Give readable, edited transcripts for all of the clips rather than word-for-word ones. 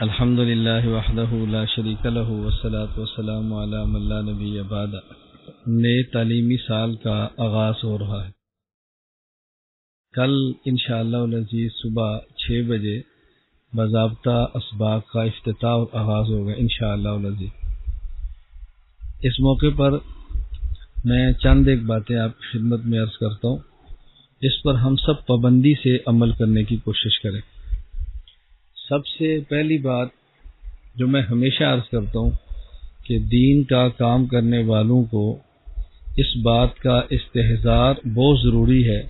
الحمد للہ وحدہ لا شریک لہ والصلاۃ والسلام علی من لا نبی بعد۔ نئے تعلیمی سال کا آغاز ہو رہا ہے۔ کل انشاءاللہ العزیز صبح 6 بجے باضابطہ اسباق کا افتتاح اور آغاز ہوگا انشاءاللہ العزیز۔ اس موقع پر میں چند ایک باتیں آپ کی خدمت میں عرض کرتا ہوں، اس پر ہم سب پابندی سے عمل کرنے کی کوشش کریں۔ سب سے پہلی بات جو میں ہمیشہ عرض کرتا ہوں کہ دین کا کام کرنے والوں کو اس بات کا استحضار بہت ضروری ہے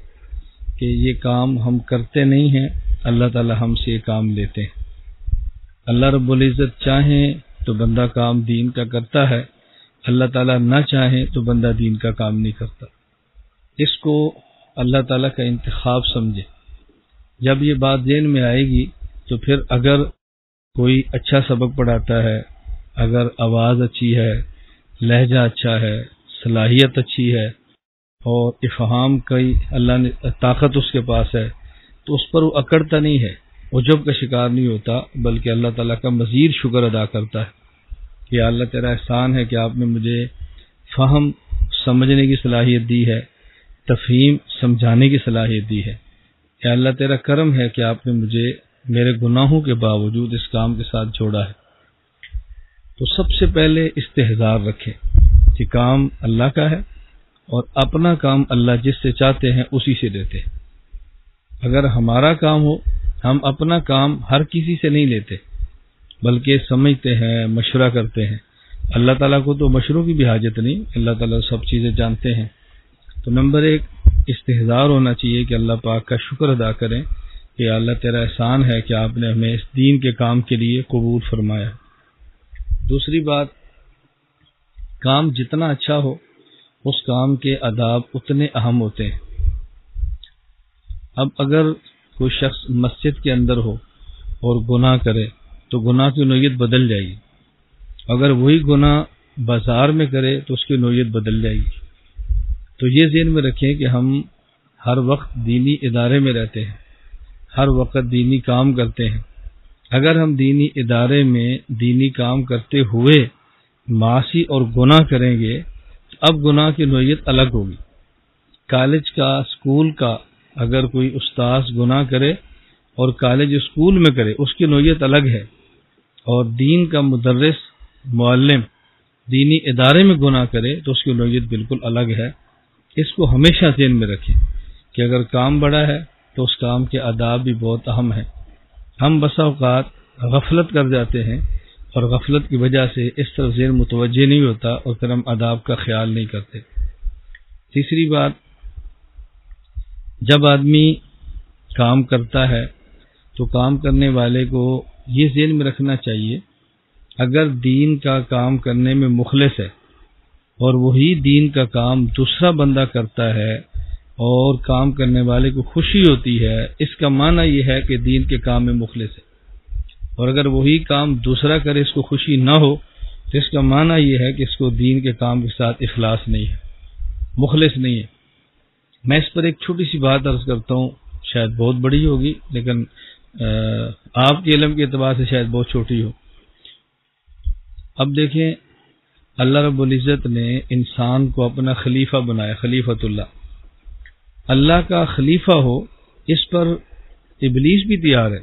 کہ یہ کام ہم کرتے نہیں ہیں، اللہ تعالی ہم سے یہ کام لیتے ہیں۔ اللہ رب العزت چاہیں تو بندہ کام دین کا کرتا ہے، اللہ تعالی نہ چاہیں تو بندہ دین کا کام نہیں کرتا۔ اس کو اللہ تعالی کا انتخاب سمجھے۔ جب یہ بات ذہن میں آئے گی تو پھر اگر کوئی اچھا سبق پڑھاتا ہے، اگر آواز اچھی ہے، لہجہ اچھا ہے، صلاحیت اچھی ہے اور افہام کی اللہ نے طاقت اس کے پاس ہے، تو اس پر وہ اکڑتا نہیں ہے، عجب کا شکار نہیں ہوتا، بلکہ اللہ تعالیٰ کا مزید شکر ادا کرتا ہے کہ اللہ تیرا احسان ہے کہ آپ نے مجھے فہم سمجھنے کی صلاحیت دی ہے، تفہیم سمجھانے کی صلاحیت دی ہے، کہ اللہ تیرا کرم ہے کہ آپ نے مجھے میرے گناہوں کے باوجود اس کام کے ساتھ جوڑا ہے۔ تو سب سے پہلے استحضار رکھیں کہ کام اللہ کا ہے اور اپنا کام اللہ جس سے چاہتے ہیں اسی سے دیتے ہیں۔ اگر ہمارا کام ہو، ہم اپنا کام ہر کسی سے نہیں لیتے بلکہ سمجھتے ہیں، مشورہ کرتے ہیں۔ اللہ تعالیٰ کو تو مشوروں کی بھی حاجت نہیں، اللہ تعالیٰ سب چیزیں جانتے ہیں۔ تو نمبر 1 استحضار ہونا چاہیے کہ اللہ پاک کا شکر ادا کریں کہ اللہ تیرا احسان ہے کہ آپ نے ہمیں اس دین کے کام کے لیے قبول فرمایا۔ دوسری بات، کام جتنا اچھا ہو اس کام کے آداب اتنے اہم ہوتے ہیں۔ اب اگر کوئی شخص مسجد کے اندر ہو اور گناہ کرے تو گناہ کی نوعیت بدل جائے گی، اگر وہی گناہ بازار میں کرے تو اس کی نوعیت بدل جائے گی۔ تو یہ ذہن میں رکھیں کہ ہم ہر وقت دینی ادارے میں رہتے ہیں، ہر وقت دینی کام کرتے ہیں۔ اگر ہم دینی ادارے میں دینی کام کرتے ہوئے معاصی اور گناہ کریں گے تو اب گناہ کی نوعیت الگ ہوگی۔ کالج کا، اسکول کا اگر کوئی استاذ گناہ کرے اور کالج اسکول میں کرے اس کی نوعیت الگ ہے، اور دین کا مدرس، معلم دینی ادارے میں گناہ کرے تو اس کی نوعیت بالکل الگ ہے۔ اس کو ہمیشہ ذہن میں رکھیں کہ اگر کام بڑا ہے تو اس کام کے آداب بھی بہت اہم ہیں۔ ہم بسا اوقات غفلت کر جاتے ہیں اور غفلت کی وجہ سے اس طرف ذہن متوجہ نہیں ہوتا اور پھر ہم آداب کا خیال نہیں کرتے۔ تیسری بات، جب آدمی کام کرتا ہے تو کام کرنے والے کو یہ ذہن میں رکھنا چاہیے اگر دین کا کام کرنے میں مخلص ہے اور وہی دین کا کام دوسرا بندہ کرتا ہے اور کام کرنے والے کو خوشی ہوتی ہے، اس کا معنی یہ ہے کہ دین کے کام میں مخلص ہے۔ اور اگر وہی کام دوسرا کرے اس کو خوشی نہ ہو تو اس کا معنی یہ ہے کہ اس کو دین کے کام کے ساتھ اخلاص نہیں ہے، مخلص نہیں ہے۔ میں اس پر ایک چھوٹی سی بات عرض کرتا ہوں، شاید بہت بڑی ہوگی لیکن آپ کے علم کے اعتبار سے شاید بہت چھوٹی ہو۔ اب دیکھیں، اللہ رب العزت نے انسان کو اپنا خلیفہ بنایا، خلیفۃ اللہ۔ اللہ کا خلیفہ ہو اس پر ابلیس بھی تیار ہے۔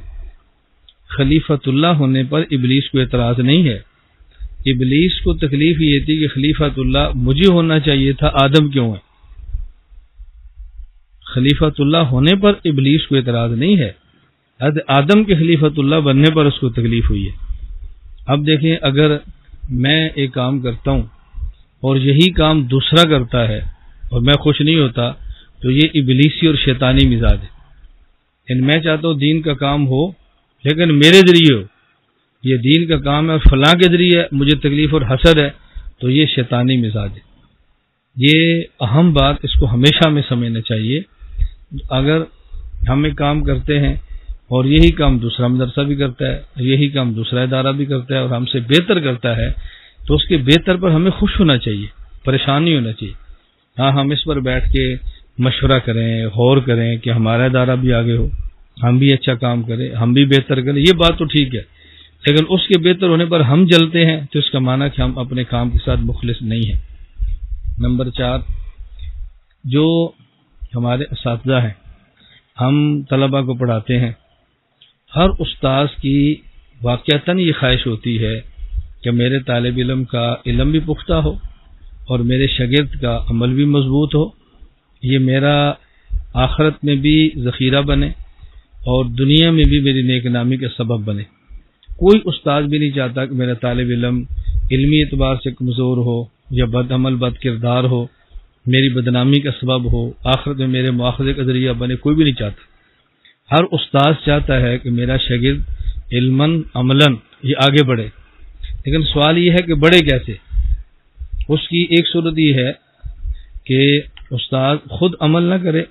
خلیفۃ اللہ ہونے پر ابلیس کو اعتراض نہیں ہے۔ ابلیس کو تکلیف یہ تھی کہ خلیفۃ اللہ مجھے ہونا چاہیے تھا، آدم کیوں ہے؟ خلیفۃ اللہ ہونے پر ابلیس کو اعتراض نہیں ہے، آدم کے خلیفۃ اللہ بننے پر اس کو تکلیف ہوئی ہے۔ اب دیکھیں، اگر میں ایک کام کرتا ہوں اور یہی کام دوسرا کرتا ہے اور میں خوش نہیں ہوتا تو یہ ابلیسی اور شیطانی مزاج ہے۔ میں چاہتا ہوں دین کا کام ہو لیکن میرے ذریعے ہو، یہ دین کا کام ہے اور فلاں کے ذریعے مجھے تکلیف اور حسد ہے، تو یہ شیطانی مزاج ہے۔ یہ اہم بات، اس کو ہمیشہ ہمیں سمجھنا چاہیے۔ اگر ہم ایک کام کرتے ہیں اور یہی کام دوسرا مدرسہ بھی کرتا ہے، یہی کام دوسرا ادارہ بھی کرتا ہے اور ہم سے بہتر کرتا ہے تو اس کے بہتر پر ہمیں خوش ہونا چاہیے، پریشان نہیں ہونا چاہیے۔ ہاں، ہم اس پر بیٹھ کے مشورہ کریں، غور کریں کہ ہمارا ادارہ بھی آگے ہو، ہم بھی اچھا کام کریں، ہم بھی بہتر کریں، یہ بات تو ٹھیک ہے، لیکن اس کے بہتر ہونے پر ہم جلتے ہیں تو اس کا معنی کہ ہم اپنے کام کے ساتھ مخلص نہیں ہیں۔ نمبر 4، جو ہمارے اساتذہ ہیں، ہم طلباء کو پڑھاتے ہیں، ہر استاذ کی واقعتاً یہ خواہش ہوتی ہے کہ میرے طالب علم کا علم بھی پختہ ہو اور میرے شاگرد کا عمل بھی مضبوط ہو، یہ میرا آخرت میں بھی ذخیرہ بنے اور دنیا میں بھی میری نیک نامی کا سبب بنے۔ کوئی استاد بھی نہیں چاہتا کہ میرا طالب علم علمی اعتبار سے کمزور ہو یا بد عمل بد کردار ہو، میری بدنامی کا سبب ہو، آخرت میں میرے مواخذے کا ذریعہ بنے، کوئی بھی نہیں چاہتا۔ ہر استاد چاہتا ہے کہ میرا شاگرد علماً عملاً یہ آگے بڑھے، لیکن سوال یہ ہے کہ بڑھے کیسے؟ اس کی ایک صورت یہ ہے کہ استاد خود عمل نہ کرے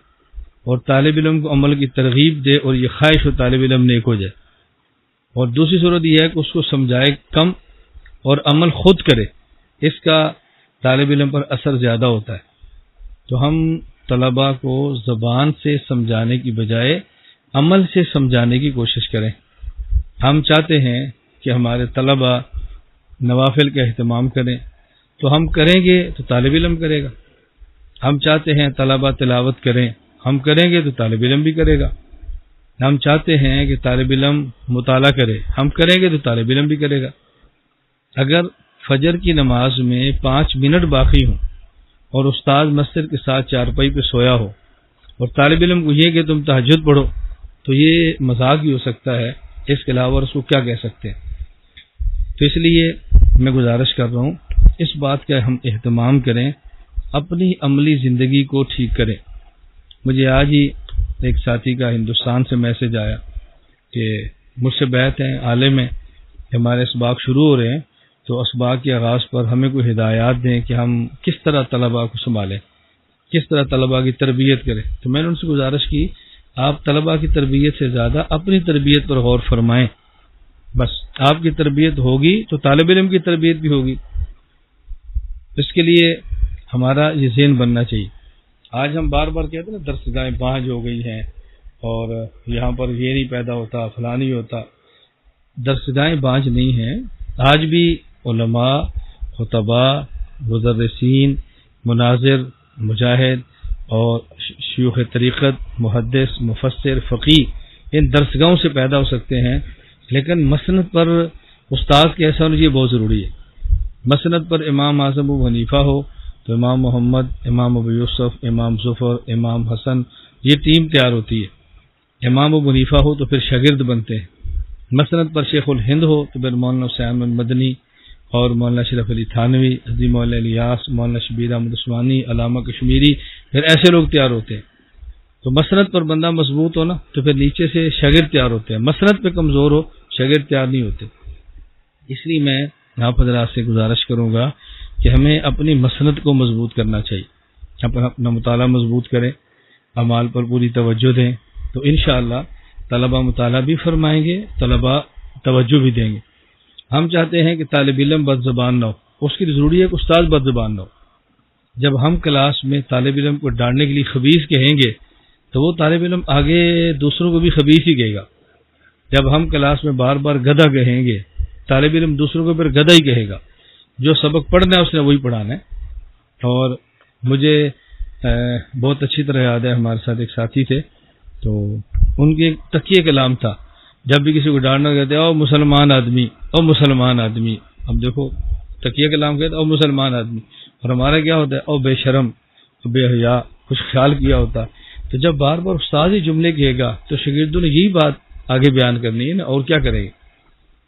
اور طالب علم کو عمل کی ترغیب دے اور یہ خواہش ہو طالب علم نیک ہو جائے، اور دوسری صورت یہ ہے کہ اس کو سمجھائے کم اور عمل خود کرے، اس کا طالب علم پر اثر زیادہ ہوتا ہے۔ تو ہم طلباء کو زبان سے سمجھانے کی بجائے عمل سے سمجھانے کی کوشش کریں۔ ہم چاہتے ہیں کہ ہمارے طلباء نوافل کا اہتمام کریں، تو ہم کریں گے تو طالب علم کرے گا۔ ہم چاہتے ہیں طلباء تلاوت کریں، ہم کریں گے تو طالب علم بھی کرے گا۔ ہم چاہتے ہیں کہ طالب علم مطالعہ کرے، ہم کریں گے تو طالب علم بھی کرے گا۔ اگر فجر کی نماز میں 5 منٹ باقی ہوں اور استاد مسجد کے ساتھ چارپائی پہ سویا ہو اور طالب علم کو یہ کہ تم تہجد پڑھو، تو یہ مذاق ہی ہو سکتا ہے، اس کے علاوہ اس کو کیا کہہ سکتے ہیں؟ تو اس لیے میں گزارش کر رہا ہوں اس بات کا ہم اہتمام کریں، اپنی عملی زندگی کو ٹھیک کریں۔ مجھے آج ہی ایک ساتھی کا ہندوستان سے میسج آیا کہ مجھ سے بیعت ہیں، عالم ہیں، ہمارے اسباق شروع ہو رہے ہیں، تو اسباق کے آغاز پر ہمیں کوئی ہدایات دیں کہ ہم کس طرح طلباء کو سنبھالیں، کس طرح طلباء کی تربیت کریں۔ تو میں نے ان سے گزارش کی آپ طلباء کی تربیت سے زیادہ اپنی تربیت پر غور فرمائیں، بس آپ کی تربیت ہوگی تو طالب علم کی تربیت بھی ہوگی۔ اس کے لیے ہمارا یہ ذہن بننا چاہیے۔ آج ہم بار بار کہتے ہیں نا درسگاہیں بانجھ ہو گئی ہیں اور یہاں پر یہ نہیں پیدا ہوتا، فلاں نہیں ہوتا۔ درسگاہیں بانجھ نہیں ہیں، آج بھی علماء، خطباء، مدرسین، مناظر، مجاہد اور شیوخ طریقت، محدث، مفسر، فقیہ ان درسگاہوں سے پیدا ہو سکتے ہیں، لیکن مسند پر استاد کے ایسا ہونا یہ بہت ضروری ہے۔ مسند پر امام اعظم ابو حنیفہ ہو تو امام محمد، امام ابو یوسف، امام ظفر، امام حسن، یہ ٹیم تیار ہوتی ہے۔ امام ابو حنیفہ ہو تو پھر شاگرد بنتے ہیں۔ مسند پر شیخ الہند ہو تو پھر مولانا حسین مدنی اور مولانا اشرف علی تھانوی، حضرت مولانا الیاس، مولانا شبیر احمد عثمانی، علامہ کشمیری، پھر ایسے لوگ تیار ہوتے ہیں۔ تو مسند پر بندہ مضبوط ہو نا تو پھر نیچے سے شاگرد تیار ہوتے ہیں، مسند پہ کمزور ہو شاگرد تیار نہیں ہوتے۔ اس لیے میں آپ حضرات سے گزارش کروں گا کہ ہمیں اپنی مسند کو مضبوط کرنا چاہیے، اپنا مطالعہ مضبوط کریں، اعمال پر پوری توجہ دیں، تو انشاءاللہ طلباء مطالعہ بھی فرمائیں گے، طلباء توجہ بھی دیں گے۔ ہم چاہتے ہیں کہ طالب علم بد زبان نہ ہو، اس کی ضروری ہے کہ استاد بد زبان نہ ہو۔ جب ہم کلاس میں طالب علم کو ڈانٹنے کے لیے خبیث کہیں گے تو وہ طالب علم آگے دوسروں کو بھی خبیث ہی کہے گا۔ جب ہم کلاس میں بار بار گدھا کہیں گے طالب علم دوسروں کو پھر گدھا ہی کہے گا۔ جو سبق پڑھنا ہے اس نے وہی پڑھانا ہے۔ اور مجھے بہت اچھی طرح یاد ہے، ہمارے ساتھ ایک ساتھی تھے تو ان کے ایک تقیہ کلام تھا، جب بھی کسی کو ڈانٹنا کہتے او مسلمان آدمی، او مسلمان آدمی۔ اب دیکھو تقیہ کلام کہتے او مسلمان آدمی، اور ہمارا کیا ہوتا ہے او بے شرم، او بے حیا، کچھ خیال کیا ہوتا۔ تو جب بار بار استاد ہی جملے کہے گا تو شاگردوں نے یہی بات آگے بیان کرنی ہے نا، اور کیا کریں گے؟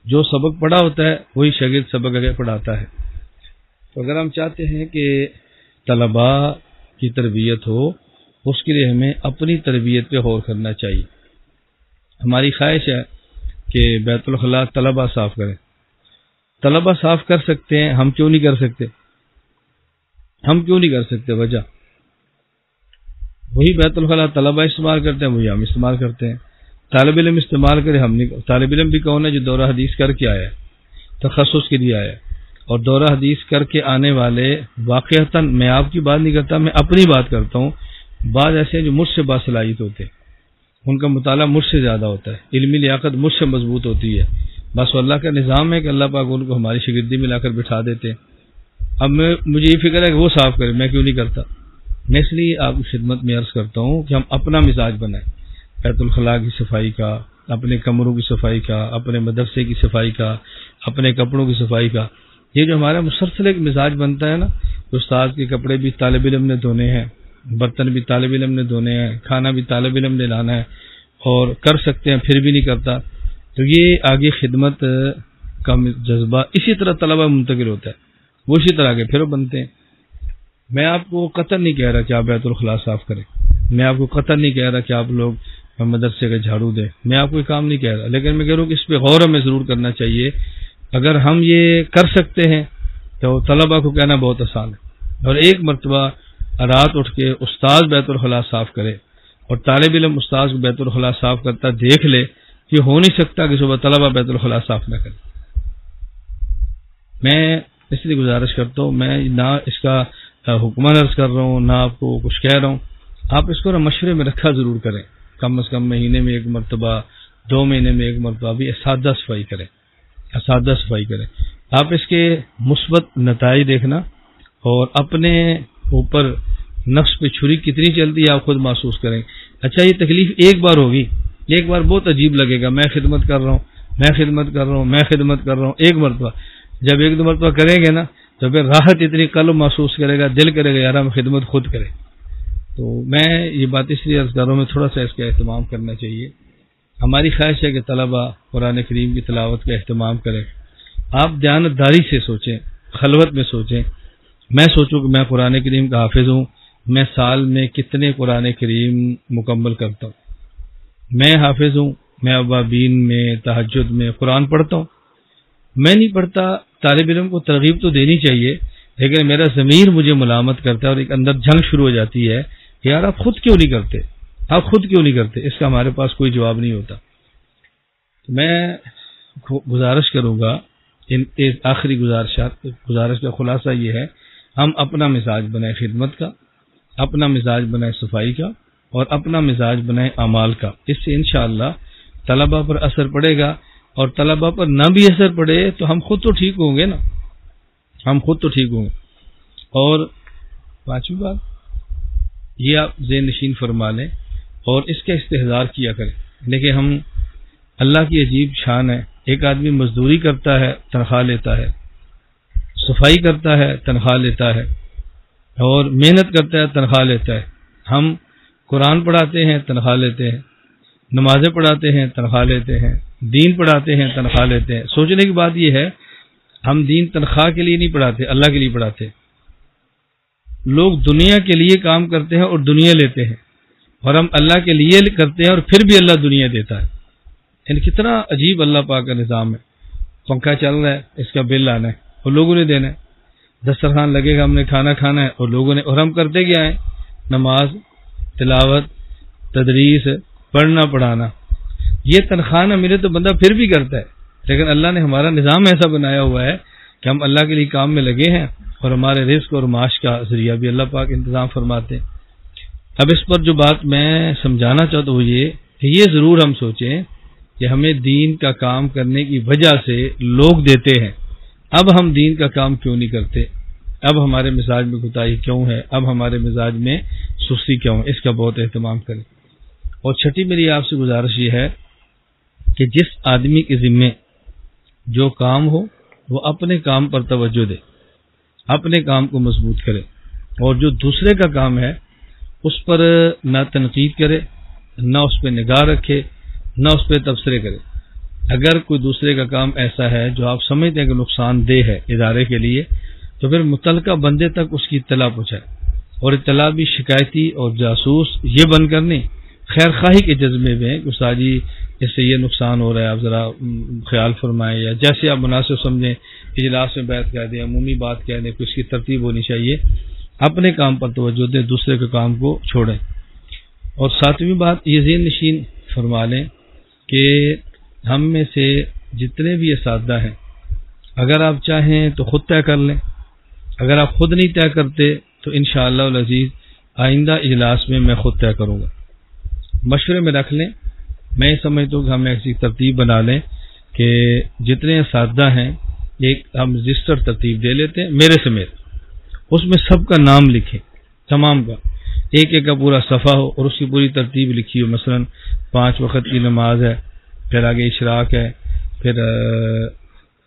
جو سبق پڑھا ہوتا ہے وہی شاگرد سبق آگے پڑھاتا ہے۔ تو اگر ہم چاہتے ہیں کہ طلباء کی تربیت ہو، اس کے لیے ہمیں اپنی تربیت پہ غور کرنا چاہیے۔ ہماری خواہش ہے کہ بیت الخلاء طلباء صاف کریں۔ طلباء صاف کر سکتے ہیں، ہم کیوں نہیں کر سکتے؟ ہم کیوں نہیں کر سکتے؟ وجہ وہی بیت الخلاء طلباء استعمال کرتے ہیں، وہی ہم استعمال کرتے ہیں۔ طالب علم استعمال کرے، ہم نہیں۔ طالب علم بھی کون ہے؟ جو دورہ حدیث کر کے آیا ہے، تخصص کے لیے آیا ہے، اور دورہ حدیث کر کے آنے والے واقعتاً، میں آپ کی بات نہیں کرتا، میں اپنی بات کرتا ہوں، بعض ایسے ہیں جو مجھ سے باصلاحیت ہوتے ہیں، ان کا مطالعہ مجھ سے زیادہ ہوتا ہے، علمی لیاقت مجھ سے مضبوط ہوتی ہے، بس اللہ کا نظام ہے کہ اللہ پاک ان کو ہماری شاگردی میں لا کر بٹھا دیتے ہیں. اب مجھے یہ فکر ہے کہ وہ صاف کرے، میں کیوں نہیں کرتا. میں اس لیے آپ کی خدمت میں عرض کرتا ہوں کہ ہم اپنا مزاج بنائیں، بیت الخلاء کی صفائی کا، اپنے کمروں کی صفائی کا، اپنے مدرسے کی صفائی کا، اپنے کپڑوں کی صفائی کا. یہ جو ہمارا مسلسل ایک مزاج بنتا ہے نا، استاد کے کپڑے بھی طالب علم نے دھونے ہیں، برتن بھی طالب علم نے دھونے ہیں، کھانا بھی طالب علم نے لانا ہے، اور کر سکتے ہیں پھر بھی نہیں کرتا، تو یہ آگے خدمت کا جذبہ اسی طرح طلبہ منتقل ہوتا ہے، وہ اسی طرح کے پھر بنتے ہیں. میں آپ کو قطعا نہیں کہہ رہا کہ آپ بیت الخلاء صاف کریں، میں آپ کو قطعا نہیں کہہ رہا کہ آپ لوگ مدرسے کا جھاڑو دیں، میں آپ کو یہ کام نہیں کہہ رہا، لیکن میں کہہ رہا ہوں کہ اس پہ غور ہمیں ضرور کرنا چاہیے. اگر ہم یہ کر سکتے ہیں تو طلبہ کو کہنا بہت آسان ہے. اور ایک مرتبہ رات اٹھ کے استاد بیت الخلاء صاف کرے اور طالب علم استاد کو بیت الخلاء صاف کرتا دیکھ لے، یہ ہو نہیں سکتا کہ صبح طلبہ بیت الخلاء صاف نہ کرے. میں اس لیے گزارش کرتا ہوں، میں نہ اس کا حکمن عرض کر رہا ہوں، نہ آپ کو کچھ کہہ رہا ہوں، آپ اس کو نہ مشورے میں رکھا ضرور کریں، کم از کم مہینے میں ایک مرتبہ، 2 مہینے میں ایک مرتبہ بھی اساتذہ صفائی کریں، اساتذہ صفائی کریں. آپ اس کے مثبت نتائج دیکھنا اور اپنے اوپر نفس پہ چھری کتنی چلتی ہے آپ خود محسوس کریں. اچھا یہ تکلیف ایک بار ہوگی، ایک بار بہت عجیب لگے گا، میں خدمت کر رہا ہوں، میں خدمت کر رہا ہوں، میں خدمت کر رہا ہوں. ایک مرتبہ جب 1-2 مرتبہ کریں گے نا تو پھر راحت اتنی قلب محسوس کرے گا، دل کرے گا یار ہم خدمت خود کریں. تو میں یہ بات اس لیے عرض کر رہا ہوں، میں تھوڑا سا اس کا اہتمام کرنا چاہیے. ہماری خواہش ہے کہ طلبہ قرآن کریم کی تلاوت کا اہتمام کریں. آپ دیانتداری سے سوچیں، خلوت میں سوچیں. میں سوچوں کہ میں قرآن کریم کا حافظ ہوں، میں سال میں کتنے قرآن کریم مکمل کرتا ہوں. میں حافظ ہوں، میں اوابین میں تہجد میں قرآن پڑھتا ہوں. میں نہیں پڑھتا، طالب علم کو ترغیب تو دینی چاہیے، لیکن میرا ضمیر مجھے ملامت کرتا ہے اور ایک اندر جنگ شروع ہو جاتی ہے کہ یار آپ خود کیوں نہیں کرتے، آپ خود کیوں نہیں کرتے. اس کا ہمارے پاس کوئی جواب نہیں ہوتا. میں گزارش کروں گا، آخری گزارش کا خلاصہ یہ ہے، ہم اپنا مزاج بنائیں خدمت کا، اپنا مزاج بنائیں صفائی کا، اور اپنا مزاج بنائیں اعمال کا. اس سے انشاءاللہ طلبہ پر اثر پڑے گا، اور طلبہ پر نہ بھی اثر پڑے تو ہم خود تو ٹھیک ہوں گے نا، ہم خود تو ٹھیک ہوں گے. اور 5ویں بات یہ آپ ذہن نشین فرما لیں اور اس کا استحضار کیا کریں. دیکھیں ہم اللہ کی عجیب شان ہے، ایک آدمی مزدوری کرتا ہے تنخواہ لیتا ہے، صفائی کرتا ہے تنخواہ لیتا ہے، اور محنت کرتا ہے تنخواہ لیتا ہے. ہم قرآن پڑھاتے ہیں تنخواہ لیتے ہیں، نمازیں پڑھاتے ہیں تنخواہ لیتے ہیں، دین پڑھاتے ہیں تنخواہ لیتے ہیں. سوچنے کی بات یہ ہے ہم دین تنخواہ کے لیے نہیں پڑھاتے، اللہ کے لیے پڑھاتے. لوگ دنیا کے لیے کام کرتے ہیں اور دنیا لیتے ہیں، اور ہم اللہ کے لیے کرتے ہیں اور پھر بھی اللہ دنیا دیتا ہے. یعنی کتنا عجیب اللہ پاک کا نظام ہے. پنکھا چل رہا ہے، اس کا بل آنا ہے اور لوگوں نے دینا ہے. دسترخوان لگے گا، ہم نے کھانا کھانا ہے اور لوگوں نے، اور ہم کرتے کیا ہیں؟ نماز، تلاوت، تدریس، پڑھنا پڑھانا. یہ تنخواہ نہ ملے تو بندہ پھر بھی کرتا ہے، لیکن اللہ نے ہمارا نظام ایسا بنایا ہوا ہے کہ ہم اللہ کے لیے کام میں لگے ہیں، اور ہمارے رزق اور معاش کا ذریعہ بھی اللہ پاک انتظام فرماتے ہیں. اب اس پر جو بات میں سمجھانا چاہتا ہوں یہ کہ یہ ضرور ہم سوچیں کہ ہمیں دین کا کام کرنے کی وجہ سے لوگ دیتے ہیں، اب ہم دین کا کام کیوں نہیں کرتے؟ اب ہمارے مزاج میں کوتاہی کیوں ہے؟ اب ہمارے مزاج میں سستی کیوں ہے؟ اس کا بہت اہتمام کریں. اور چھٹی میری آپ سے گزارش یہ ہے کہ جس آدمی کے ذمے جو کام ہو وہ اپنے کام پر توجہ دے، اپنے کام کو مضبوط کرے، اور جو دوسرے کا کام ہے اس پر نہ تنقید کرے، نہ اس پہ نگاہ رکھے، نہ اس پہ تبصرے کرے. اگر کوئی دوسرے کا کام ایسا ہے جو آپ سمجھتے ہیں کہ نقصان دہ ہے ادارے کے لیے، تو پھر متعلقہ بندے تک اس کی اطلاع پہنچائے. اور اطلاع بھی شکایتی اور جاسوس یہ بن کر نہیں، خیر خواہی کے جذبے میں کہ استاد جی اس سے یہ نقصان ہو رہا ہے، آپ ذرا خیال فرمائیں، یا جیسے آپ مناسب سمجھیں اجلاس میں بیعت کہہ دیں، عمومی بات کہہ دیں، کچھ کی ترتیب ہونی چاہیے. اپنے کام پر توجہ دیں، دوسرے کے کام کو چھوڑیں. اور 7ویں بات یہ ذہن نشین فرما لیں کہ ہم میں سے جتنے بھی اساتذہ ہیں، اگر آپ چاہیں تو خود طے کر لیں. اگر آپ خود نہیں طے کرتے تو انشاءاللہ العزیز آئندہ اجلاس میں میں خود طے کروں گا. مشورے میں رکھ لیں. میں سمجھتا ہوں کہ ہم ایسی ترتیب بنا لیں کہ جتنے اساتذہ ہیں ایک ہم رجسٹر ترتیب دے لیتے ہیں میرے سمیت، اس میں سب کا نام لکھیں، تمام کا ایک ایک کا پورا صفحہ ہو اور اس کی پوری ترتیب لکھی ہو. مثلا 5 وقت کی نماز ہے، پھر آگے اشراق ہے، پھر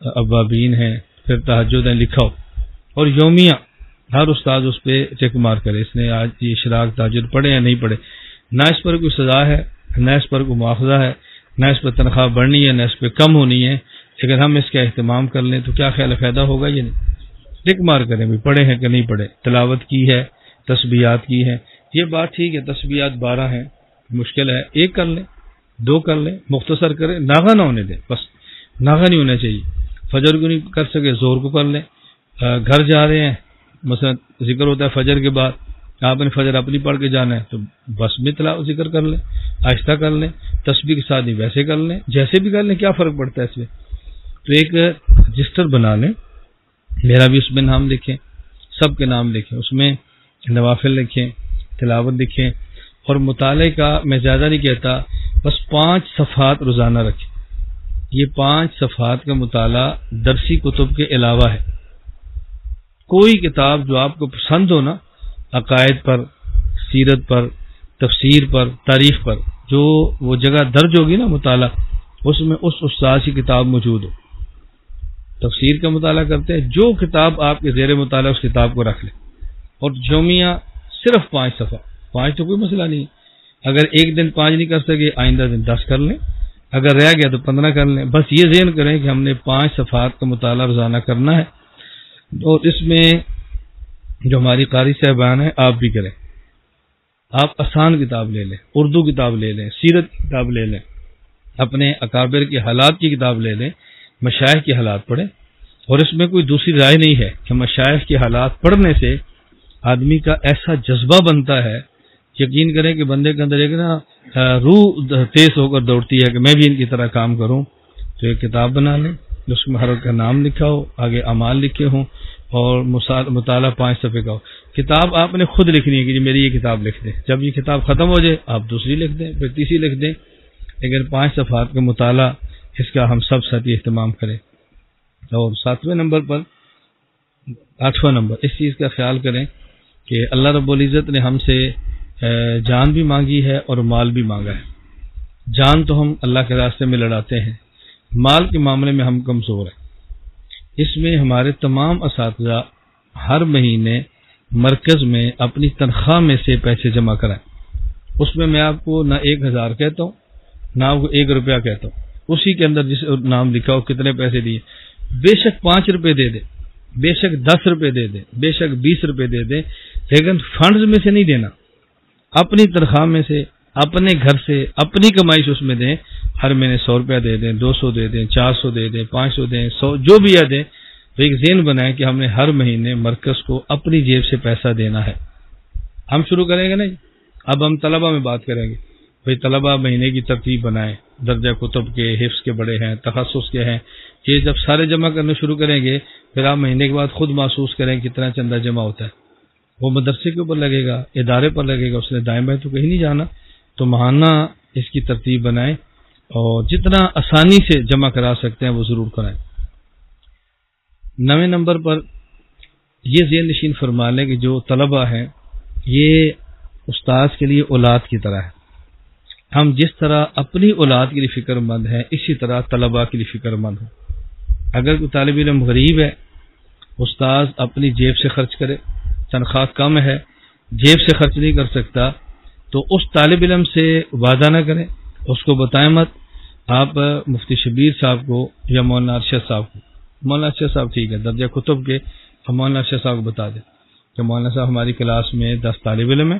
اوابین ہے، پھر تہجد ہے، لکھا ہو. اور یومیہ ہر استاد اس پہ ٹک مار کرے، اس نے آج یہ اشراق تہجد پڑھے یا نہیں پڑھے. نہ اس پر کوئی سزا ہے، نہ اس پر کوئی مواخذہ ہے، نہ اس پر تنخواہ بڑھنی ہے، نہ اس پہ کم ہونی ہے. اگر ہم اس کا اہتمام کر لیں تو کیا خیال فائدہ ہوگا؟ یہ نہیں، ٹک مار کریں بھی پڑھے ہیں کہ نہیں پڑھے. تلاوت کی ہے، تسبیحات کی ہے، یہ بات ٹھیک ہے، تسبیحات 12 ہیں، مشکل ہے، 1 کر لیں، 2 کر لیں، مختصر کریں، ناغہ نہ ہونے دیں، بس ناغہ نہیں ہونا چاہیے. فجر کو نہیں کر سکے زور کو کر لیں. گھر جا رہے ہیں، مثلا ذکر ہوتا ہے فجر کے بعد، آپ نے فجر اپنی پڑھ کے جانا ہے تو بس میں تلاوت ذکر کر لیں، آہستہ کر لیں، تسبیح کے ساتھ ہی ویسے کر لیں، جیسے بھی کر لیں، کیا فرق پڑتا ہے اس میں. تو ایک رجسٹر بنا لیں، میرا بھی اس میں نام لکھیں، سب کے نام لکھیں، اس میں نوافل لکھیں، تلاوت لکھیں. اور مطالعے کا میں زیادہ نہیں کہتا، بس 5 صفحات روزانہ رکھیں. یہ 5 صفحات کا مطالعہ درسی کتب کے علاوہ ہے. کوئی کتاب جو آپ کو پسند ہو نا، عقائد پر، سیرت پر، تفسیر پر، تاریخ پر، جو وہ جگہ درج ہوگی نا مطالعہ، اس میں اس استاد کی کتاب موجود ہو. تفسیر کا مطالعہ کرتے ہیں، جو کتاب آپ کے زیر مطالعہ اس کتاب کو رکھ لیں. اور یومیہ صرف 5 صفحہ، 5 تو کوئی مسئلہ نہیں. اگر ایک دن 5 نہیں کر سکے، آئندہ دن 10 کر لیں، اگر رہ گیا تو 15 کر لیں. بس یہ ذہن کریں کہ ہم نے 5 صفحات کا مطالعہ روزانہ کرنا ہے. اور اس میں جو ہماری قاری صاحبان ہیں آپ بھی کریں. آپ آسان کتاب لے لیں، اردو کتاب لے لیں، سیرت کی کتاب لے لیں، اپنے اکابر کے حالات کی کتاب لے لیں، مشائخ کے حالات پڑھیں. اور اس میں کوئی دوسری رائے نہیں ہے کہ مشائخ کے حالات پڑھنے سے آدمی کا ایسا جذبہ بنتا ہے، یقین کریں کہ بندے کے اندر ایک نا روح تیز ہو کر دوڑتی ہے کہ میں بھی ان کی طرح کام کروں. تو ایک کتاب بنا لیں، اس میں ہر کا نام لکھا ہو، آگے اعمال لکھے ہوں، اور مطالعہ 5 صفحے کا ہو. کتاب آپ نے خود لکھنی ہے کہ میری یہ کتاب لکھ دیں. جب یہ کتاب ختم ہو جائے آپ دوسری لکھ دیں، پھر تیسری لکھ دیں. لیکن 5 صفحات کا مطالعہ، اس کا ہم سب ساتھی اہتمام کریں. اور 7ویں نمبر پر 8واں نمبر، اس چیز کا خیال کریں کہ اللہ رب العزت نے ہم سے جان بھی مانگی ہے اور مال بھی مانگا ہے. جان تو ہم اللہ کے راستے میں لڑاتے ہیں، مال کے معاملے میں ہم کمزور ہیں. اس میں ہمارے تمام اساتذہ ہر مہینے مرکز میں اپنی تنخواہ میں سے پیسے جمع کرائیں. اس میں آپ کو نہ 1000 کہتا ہوں، نہ آپ کو 1 روپیہ کہتا ہوں. اسی کے اندر جس نام لکھا ہو کتنے پیسے دیے، بے شک 5 روپے دے دیں، بے شک 10 روپے دے دیں، بے شک 20 روپے دے دیں، لیکن فنڈز میں سے نہیں دینا. اپنی تنخواہ میں سے، اپنے گھر سے، اپنی کمائی سے اس میں دیں. ہر مہینے 100 روپیہ دے دیں، 200 دے دیں، 400 دے دیں، 500 دیں، 100 جو بھی دیں. تو ایک ذہن بنائیں کہ ہم نے ہر مہینے مرکز کو اپنی جیب سے پیسہ دینا ہے. ہم شروع کریں گے نہیں. اب ہم طلبہ میں بات کریں گے. بھئی طلبہ مہینے کی ترتیب بنائیں، درجہ کتب کے، حفظ کے بڑے ہیں، تخصص کے ہیں. یہ جب سارے جمع کرنے شروع کریں گے پھر آپ مہینے کے بعد خود محسوس کریں کتنا چندہ جمع ہوتا ہے. وہ مدرسے کے اوپر لگے گا، ادارے پر لگے گا، اس نے دائیں بائیں تو کہیں نہیں جانا. تو ماہانہ اس کی ترتیب بنائیں اور جتنا آسانی سے جمع کرا سکتے ہیں وہ ضرور کرائیں. 9 نمبر پر یہ ذہن نشین فرما لیں کہ جو طلبہ ہیں یہ استاذ کے لیے اولاد کی طرح ہے. ہم جس طرح اپنی اولاد کے لیے فکر مند ہیں اسی طرح طلبہ کے لیے فکر مند ہوں. اگر کوئی طالب علم غریب ہے، استاذ اپنی جیب سے خرچ کرے، تنخواہ کم ہے، جیب سے خرچ نہیں کر سکتا، تو اس طالب علم سے وعدہ نہ کریں، اس کو بتائیں مت. آپ مفتی شبیر صاحب کو یا مولانا ارشد صاحب کو، مولانا ارشد صاحب ٹھیک ہے درجہ کتب کے، ہم مولانا ارشد صاحب کو بتا دیں کہ مولانا صاحب ہماری کلاس میں 10 طالب علم ہیں،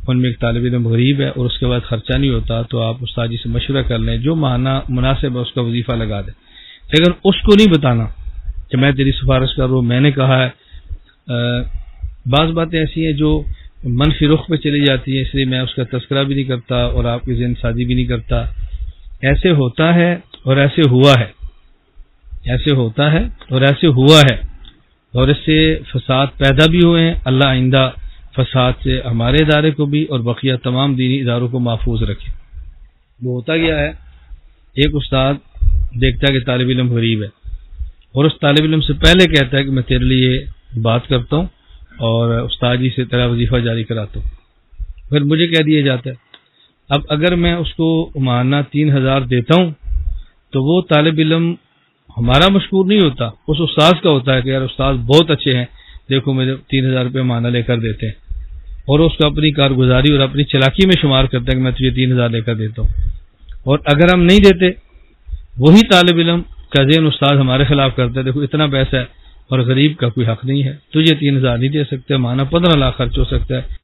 ان میں ایک طالب علم غریب ہے اور اس کے بعد خرچہ نہیں ہوتا، تو آپ استاد جی سے مشورہ کر لیں، جو ماہانہ مناسب ہے اس کا وظیفہ لگا دیں. لیکن اس کو نہیں بتانا کہ میں تیری سفارش کر رہا ہوں، میں نے کہا ہے. بعض باتیں ایسی ہیں جو منفی رخ پہ چلی جاتی ہیں، اس لیے میں اس کا تذکرہ بھی نہیں کرتا اور آپ کی ذہن سازی بھی نہیں کرتا. ایسے ہوتا ہے اور ایسے ہوا ہے، ایسے ہوتا ہے اور ایسے ہوا ہے، اور اس سے فساد پیدا بھی ہوئے ہیں. اللہ آئندہ فساد سے ہمارے ادارے کو بھی اور بقیہ تمام دینی اداروں کو محفوظ رکھے. وہ ہوتا گیا ہے، ایک استاد دیکھتا ہے کہ طالب علم غریب ہے، اور اس طالب علم سے پہلے کہتا ہے کہ میں تیرے لیے بات کرتا ہوں اور استاد جی سے تیرا وظیفہ جاری کراتا ہوں، پھر مجھے کہہ دیا جاتا ہے۔ اب اگر میں اس کو ماہانہ 3000 دیتا ہوں تو وہ طالب علم ہمارا مشکور نہیں ہوتا، اس استاذ کا ہوتا ہے کہ یار استاد بہت اچھے ہیں، دیکھو مجھے 3000 روپے ماہانہ لے کر دیتے ہیں، اور اس کو اپنی کارگزاری اور اپنی چلاکی میں شمار کرتا ہے کہ میں تجھے 3000 لے کر دیتا ہوں۔ اور اگر ہم نہیں دیتے، وہی طالب علم کا ذہن استاد ہمارے خلاف کرتا ہے، دیکھو اتنا پیسہ ہے اور غریب کا کوئی حق نہیں ہے، تجھے 3000 نہیں دے سکتے، ماہانہ 15 لاکھ خرچ ہو سکتا ہے،